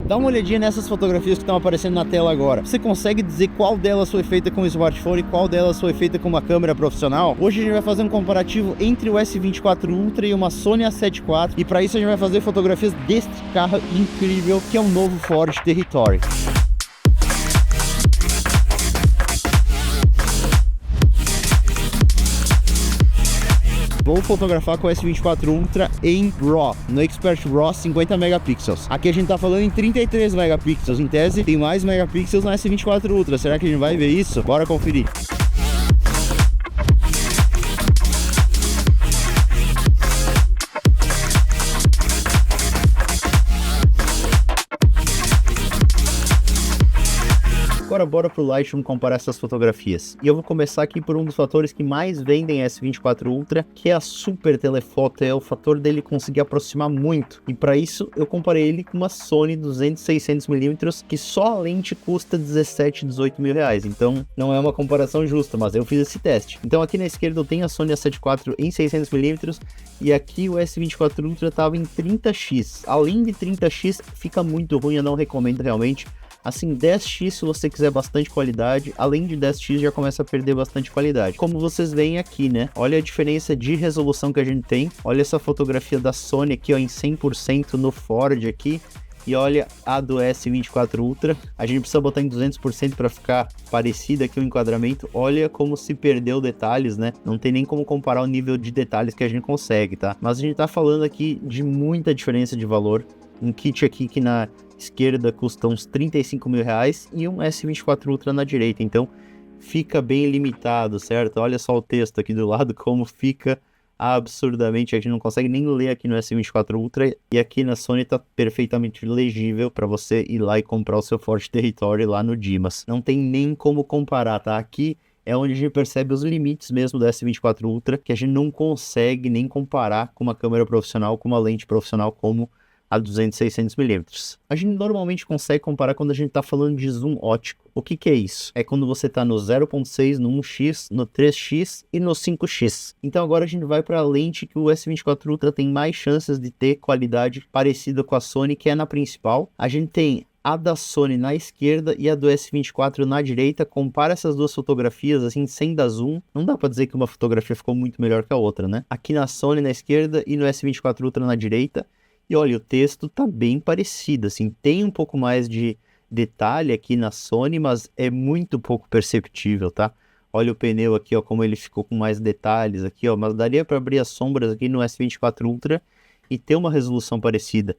Dá uma olhadinha nessas fotografias que estão aparecendo na tela agora. Você consegue dizer qual delas foi feita com o smartphone e qual delas foi feita com uma câmera profissional? Hoje a gente vai fazer um comparativo entre o S24 Ultra e uma Sony A7 IV, e para isso a gente vai fazer fotografias deste carro incrível que é o novo Ford Territory. Vou fotografar com o S24 Ultra em RAW, no Expert RAW 50 megapixels. Aqui a gente tá falando em 33 megapixels, em tese tem mais megapixels no S24 Ultra. Será que a gente vai ver isso? Bora conferir. Agora bora pro Lightroom comparar essas fotografias. E eu vou começar aqui por um dos fatores que mais vendem S24 Ultra, que é a super telefoto, é o fator dele conseguir aproximar muito. E para isso eu comparei ele com uma Sony 200-600mm, que só a lente custa 17, 18 mil reais. Então não é uma comparação justa, mas eu fiz esse teste. Então aqui na esquerda eu tenho a Sony A7 IV em 600mm e aqui o S24 Ultra estava em 30x. Além de 30x fica muito ruim, eu não recomendo realmente. Assim, 10x se você quiser bastante qualidade, além de 10x já começa a perder bastante qualidade. Como vocês veem aqui, né? Olha a diferença de resolução que a gente tem. Olha essa fotografia da Sony aqui, ó, em 100% no Ford aqui. E olha a do S24 Ultra. A gente precisa botar em 200% para ficar parecido aqui o enquadramento. Olha como se perdeu detalhes, né? Não tem nem como comparar o nível de detalhes que a gente consegue, tá? Mas a gente tá falando aqui de muita diferença de valor. Um kit aqui que na esquerda custa uns 35 mil reais e um S24 Ultra na direita, então fica bem limitado, certo? Olha só o texto aqui do lado, como fica absurdamente, a gente não consegue nem ler aqui no S24 Ultra, e aqui na Sony tá perfeitamente legível para você ir lá e comprar o seu Ford Territory lá no Dimas. Não tem nem como comparar, tá? Aqui é onde a gente percebe os limites mesmo do S24 Ultra, que a gente não consegue nem comparar com uma câmera profissional, com uma lente profissional como a 200-600mm. A gente normalmente consegue comparar quando a gente está falando de zoom ótico. O que é isso? É quando você está no 0.6, no 1x, no 3x e no 5x. Então agora a gente vai para a lente que o S24 Ultra tem mais chances de ter qualidade parecida com a Sony, que é na principal. A gente tem a da Sony na esquerda e a do S24 na direita. Compara essas duas fotografias assim, sem dar zoom. Não dá para dizer que uma fotografia ficou muito melhor que a outra, né? Aqui na Sony na esquerda e no S24 Ultra na direita. E olha, o texto tá bem parecido, assim, tem um pouco mais de detalhe aqui na Sony, mas é muito pouco perceptível, tá? Olha o pneu aqui, ó, como ele ficou com mais detalhes aqui, ó, mas daria para abrir as sombras aqui no S24 Ultra e ter uma resolução parecida.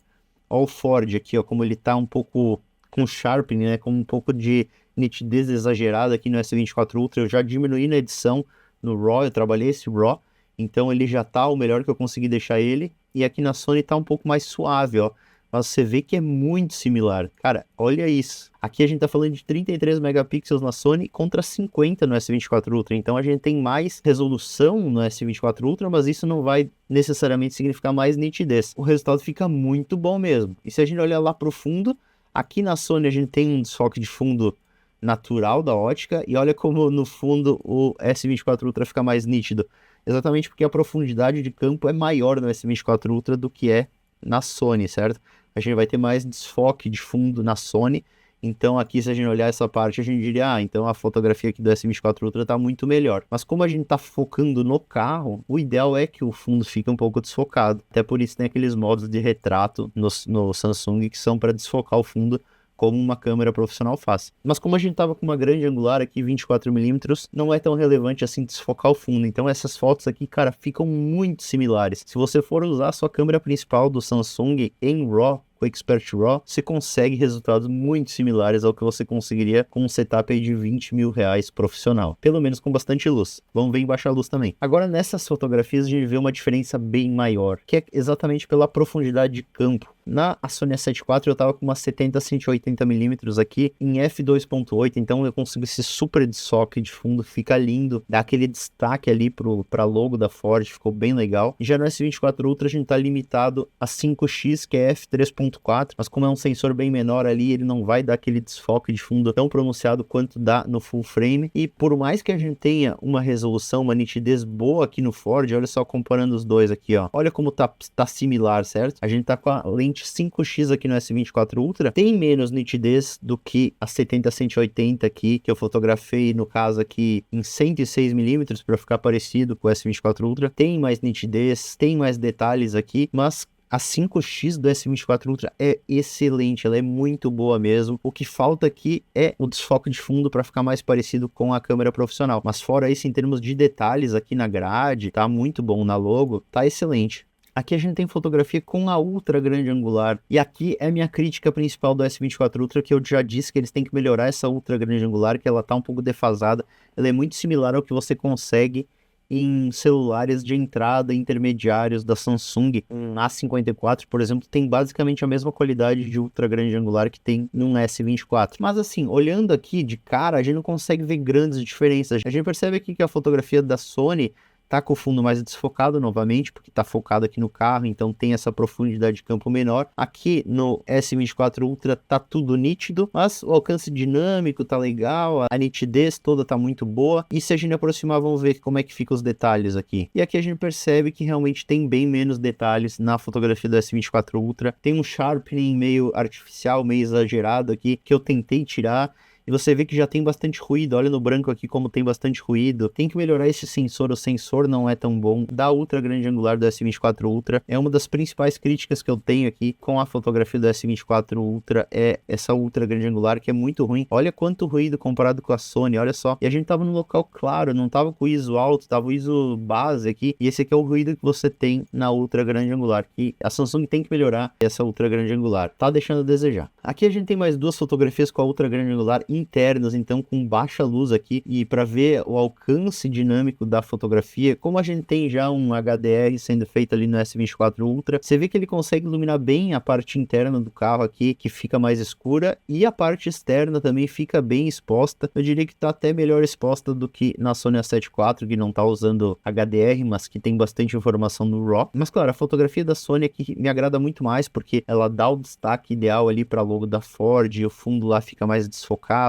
Olha o Ford aqui, ó, como ele tá um pouco com sharpening, né, com um pouco de nitidez exagerada aqui no S24 Ultra. Eu já diminuí na edição no RAW, eu trabalhei esse RAW, então ele já tá o melhor que eu consegui deixar ele. E aqui na Sony tá um pouco mais suave, ó. Mas você vê que é muito similar. Cara, olha isso. Aqui a gente tá falando de 33 megapixels na Sony contra 50 no S24 Ultra. Então a gente tem mais resolução no S24 Ultra, mas isso não vai necessariamente significar mais nitidez. O resultado fica muito bom mesmo. E se a gente olhar lá pro fundo, aqui na Sony a gente tem um desfoque de fundo natural da ótica. E olha como no fundo o S24 Ultra fica mais nítido. Exatamente porque a profundidade de campo é maior no S24 Ultra do que é na Sony, certo? A gente vai ter mais desfoque de fundo na Sony, então aqui se a gente olhar essa parte, a gente diria, então a fotografia aqui do S24 Ultra tá muito melhor. Mas como a gente tá focando no carro, o ideal é que o fundo fique um pouco desfocado. Até por isso tem aqueles modos de retrato no Samsung que são para desfocar o fundo, como uma câmera profissional faz. Mas como a gente tava com uma grande angular aqui, 24mm, não é tão relevante assim desfocar o fundo. Então essas fotos aqui, cara, ficam muito similares. Se você for usar a sua câmera principal do Samsung em RAW, com o Expert RAW, você consegue resultados muito similares ao que você conseguiria com um setup aí de 20 mil reais profissional. Pelo menos com bastante luz. Vamos ver em baixa luz também. Agora nessas fotografias a gente vê uma diferença bem maior, que é exatamente pela profundidade de campo. Na Sony A7 IV eu tava com uma 70-180mm aqui em f2.8, então eu consigo esse super desfoque de fundo, fica lindo, dá aquele destaque ali pra logo da Ford, ficou bem legal. E já no S24 Ultra a gente tá limitado a 5x, que é f3.8. 1.4, mas como é um sensor bem menor ali, ele não vai dar aquele desfoque de fundo tão pronunciado quanto dá no full frame. E por mais que a gente tenha uma resolução, uma nitidez boa aqui no Ford, olha só comparando os dois aqui, ó. Olha como tá similar, certo? A gente tá com a lente 5x aqui no S24 Ultra, tem menos nitidez do que a 70-180 aqui, que eu fotografei no caso aqui em 106mm para ficar parecido com o S24 Ultra. Tem mais nitidez, tem mais detalhes aqui, mas a 5x do S24 Ultra é excelente, ela é muito boa mesmo. O que falta aqui é o desfoque de fundo para ficar mais parecido com a câmera profissional. Mas fora isso, em termos de detalhes aqui na grade, tá muito bom, na logo, tá excelente. Aqui a gente tem fotografia com a ultra grande angular, e aqui é minha crítica principal do S24 Ultra, que eu já disse que eles têm que melhorar essa ultra grande angular, que ela tá um pouco defasada. Ela é muito similar ao que você consegue em celulares de entrada intermediários da Samsung. Um A54, por exemplo, tem basicamente a mesma qualidade de ultra grande angular que tem num S24. Mas assim, olhando aqui de cara, a gente não consegue ver grandes diferenças. A gente percebe aqui que a fotografia da Sony tá com o fundo mais desfocado novamente, porque tá focado aqui no carro, então tem essa profundidade de campo menor. Aqui no S24 Ultra tá tudo nítido, mas o alcance dinâmico tá legal, a nitidez toda tá muito boa. E se a gente aproximar, vamos ver como é que ficam os detalhes aqui. E aqui a gente percebe que realmente tem bem menos detalhes na fotografia do S24 Ultra. Tem um sharpening meio artificial, meio exagerado aqui, que eu tentei tirar. E você vê que já tem bastante ruído, olha no branco aqui como tem bastante ruído. Tem que melhorar esse sensor, o sensor não é tão bom. Da ultra grande angular do S24 Ultra, é uma das principais críticas que eu tenho aqui com a fotografia do S24 Ultra, é essa ultra grande angular que é muito ruim. Olha quanto ruído comparado com a Sony, olha só. E a gente tava no local claro, não tava com o ISO alto, tava o ISO base aqui. E esse aqui é o ruído que você tem na ultra grande angular, que a Samsung tem que melhorar essa ultra grande angular. Tá deixando a desejar. Aqui a gente tem mais duas fotografias com a ultra grande angular internas, então com baixa luz aqui, e para ver o alcance dinâmico da fotografia, como a gente tem já um HDR sendo feito ali no S24 Ultra, você vê que ele consegue iluminar bem a parte interna do carro aqui, que fica mais escura, e a parte externa também fica bem exposta. Eu diria que tá até melhor exposta do que na Sony A7 IV, que não tá usando HDR, mas que tem bastante informação no RAW. Mas claro, a fotografia da Sony aqui me agrada muito mais, porque ela dá o destaque ideal ali para logo da Ford, e o fundo lá fica mais desfocado.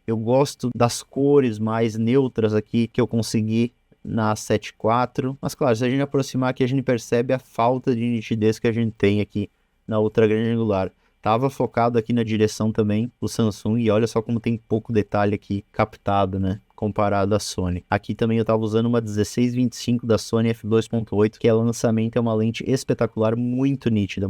Eu gosto das cores mais neutras aqui que eu consegui na 7.4, mas claro, se a gente aproximar aqui a gente percebe a falta de nitidez que a gente tem aqui na ultra grande angular. Tava focado aqui na direção também o Samsung, e olha só como tem pouco detalhe aqui captado, né, comparado à Sony. Aqui também eu tava usando uma 16-25 da Sony f2.8, que é lançamento, é uma lente espetacular, muito nítida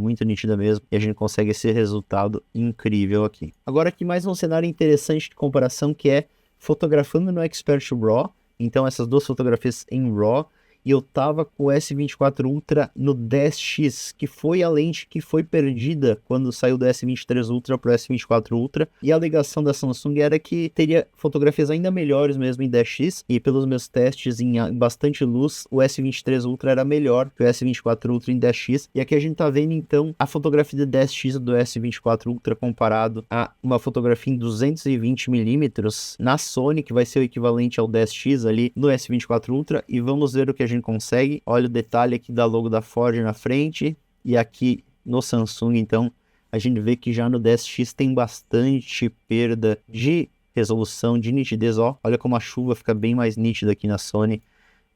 mesmo, e a gente consegue esse resultado incrível aqui. Agora aqui mais um cenário interessante de comparação, que é fotografando no Expert RAW. Então essas duas fotografias em RAW, e eu tava com o S24 Ultra no 10x, que foi a lente que foi perdida quando saiu do S23 Ultra para o S24 Ultra, e a alegação da Samsung era que teria fotografias ainda melhores mesmo em 10x, e pelos meus testes em bastante luz, o S23 Ultra era melhor que o S24 Ultra em 10x, e aqui a gente tá vendo então a fotografia de 10x do S24 Ultra comparado a uma fotografia em 220mm na Sony, que vai ser o equivalente ao 10x ali no S24 Ultra, e vamos ver o que a gente consegue. Olha o detalhe aqui da logo da Ford na frente, e aqui no Samsung, então a gente vê que já no 10x tem bastante perda de resolução, de nitidez. Ó, olha como a chuva fica bem mais nítida aqui na Sony,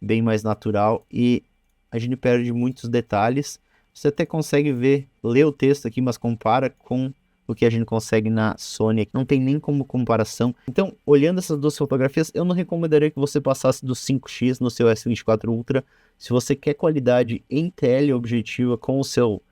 bem mais natural, e a gente perde muitos detalhes. Você até consegue ver, ler o texto aqui, mas compara com o que a gente consegue na Sony, não tem nem como comparação. Então, olhando essas duas fotografias, eu não recomendaria que você passasse do 5x no seu S24 Ultra. Se você quer qualidade em teleobjetiva com o seu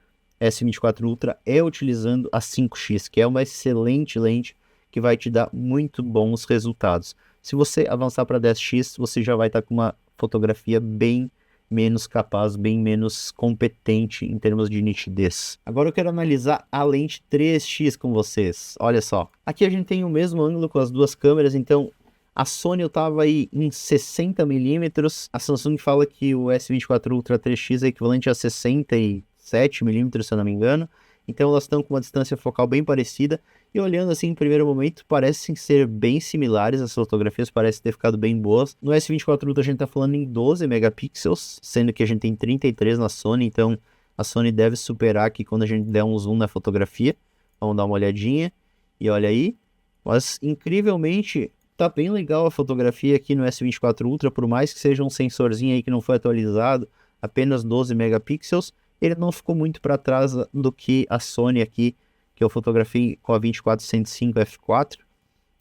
S24 Ultra, é utilizando a 5x, que é uma excelente lente que vai te dar muito bons resultados. Se você avançar para 10x, você já vai estar com uma fotografia bem menos capaz, bem menos competente em termos de nitidez. Agora eu quero analisar a lente 3x com vocês. Olha só, aqui a gente tem o mesmo ângulo com as duas câmeras, então a Sony eu tava aí em 60mm, a Samsung fala que o S24 Ultra 3x é equivalente a 67mm, se eu não me engano. Então elas estão com uma distância focal bem parecida, e olhando assim em primeiro momento parecem ser bem similares, as fotografias parecem ter ficado bem boas. No S24 Ultra a gente está falando em 12 megapixels, sendo que a gente tem 33 na Sony, então A Sony deve superar aqui quando a gente der um zoom na fotografia. Vamos dar uma olhadinha. E olha aí. Mas, incrivelmente, tá bem legal a fotografia aqui no S24 Ultra, por mais que seja um sensorzinho aí que não foi atualizado, apenas 12 megapixels, ele não ficou muito para trás do que a Sony aqui, que eu fotografei com a 24-105 f4.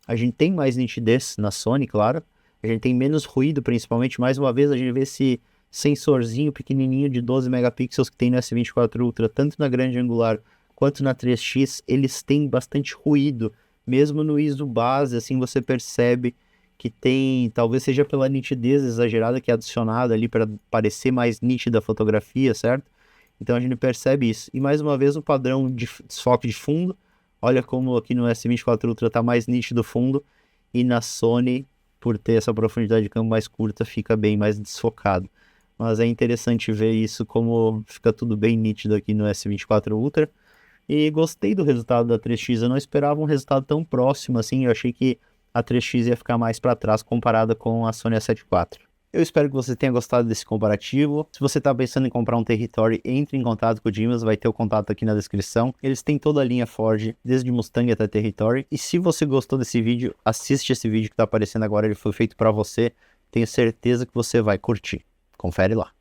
A gente tem mais nitidez na Sony, claro. A gente tem menos ruído, principalmente. Mais uma vez, a gente vê esse sensorzinho pequenininho de 12 megapixels que tem no S24 Ultra, tanto na grande angular quanto na 3x, eles têm bastante ruído. Mesmo no ISO base, assim, você percebe que tem, talvez seja pela nitidez exagerada que é adicionada ali para parecer mais nítida a fotografia, certo? Então a gente percebe isso. E mais uma vez o padrão de desfoque de fundo. Olha como aqui no S24 Ultra está mais nítido o fundo. E na Sony, por ter essa profundidade de campo mais curta, fica bem mais desfocado. Mas é interessante ver isso, como fica tudo bem nítido aqui no S24 Ultra. E gostei do resultado da 3x. Eu não esperava um resultado tão próximo assim. Eu achei que a 3x ia ficar mais para trás comparada com a Sony A7 IV. Eu espero que você tenha gostado desse comparativo. Se você está pensando em comprar um Territory, entre em contato com o Dimas, vai ter o contato aqui na descrição. Eles têm toda a linha Ford, desde Mustang até Territory. E se você gostou desse vídeo, assiste esse vídeo que está aparecendo agora, ele foi feito para você. Tenho certeza que você vai curtir. Confere lá.